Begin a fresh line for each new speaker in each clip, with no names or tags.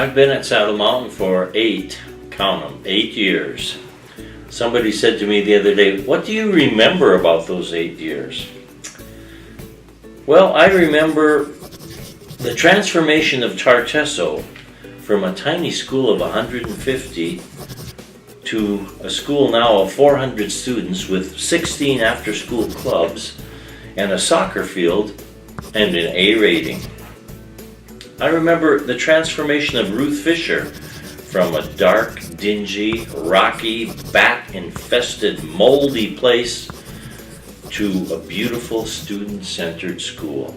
I've been at Saddle Mountain for 8 years. Somebody said to me the other day, what do you remember about those 8 years? Well, I remember the transformation of Tartesso from a tiny school of 150 to a school now of 400 students with 16 after-school clubs and a soccer field and an A rating. I remember the transformation of Ruth Fisher from a dark, dingy, rocky, bat-infested, moldy place to a beautiful student-centered school.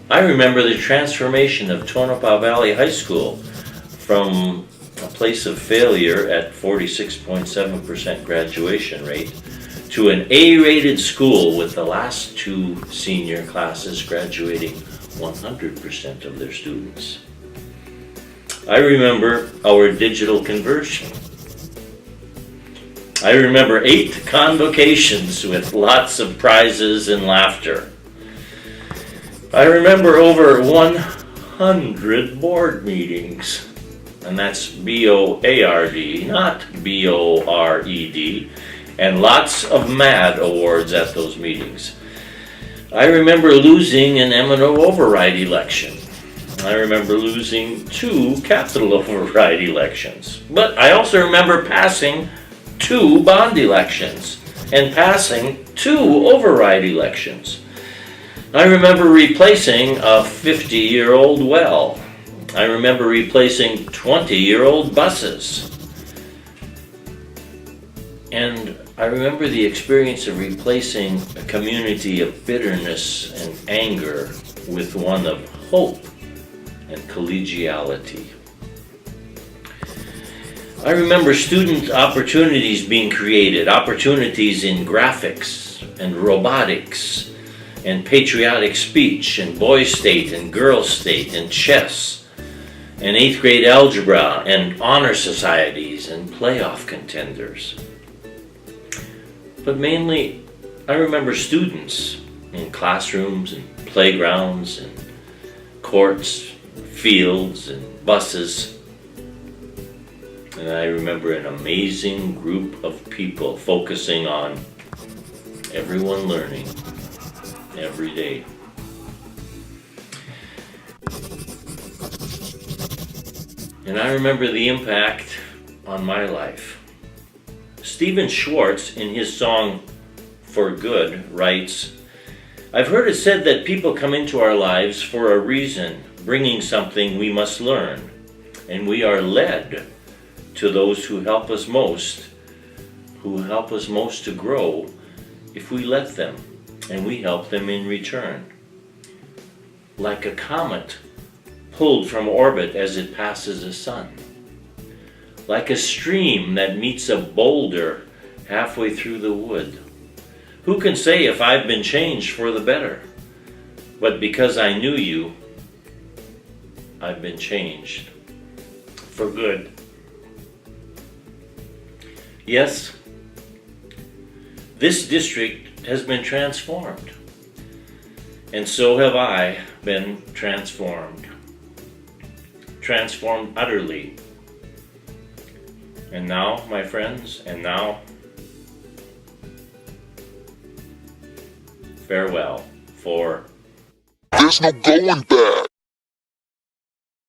I remember the transformation of Tonopah Valley High School from a place of failure at 46.7% graduation rate to an A-rated school with the last 2 senior classes graduating 100% of their students. I remember our digital conversion. I remember 8 convocations with lots of prizes and laughter. I remember over 100 board meetings, and that's B-O-A-R-D, not B-O-R-E-D, and lots of MAD awards at those meetings. I remember losing an M&O override election. I remember losing 2 capital override elections. But I also remember passing 2 bond elections and passing 2 override elections. I remember replacing a 50-year-old well. I remember replacing 20-year-old buses. And I remember the experience of replacing a community of bitterness and anger with one of hope and collegiality. I remember student opportunities being created, opportunities in graphics and robotics and patriotic speech and boys' state and girls' state and chess and 8th grade algebra and honor societies and playoff contenders. But mainly, I remember students in classrooms and playgrounds and courts, fields and buses. And I remember an amazing group of people focusing on everyone learning every day. And I remember the impact on my life. Stephen Schwartz, in his song For Good, writes, I've heard it said that people come into our lives for a reason, bringing something we must learn, and we are led to those who help us most to grow if we let them, and we help them in return. Like a comet pulled from orbit as it passes a sun. Like a stream that meets a boulder halfway through the wood. Who can say if I've been changed for the better? But because I knew you, I've been changed for good. Yes, this district has been transformed, and so have I been transformed. Transformed utterly. And now, my friends, farewell for...
There's no going back.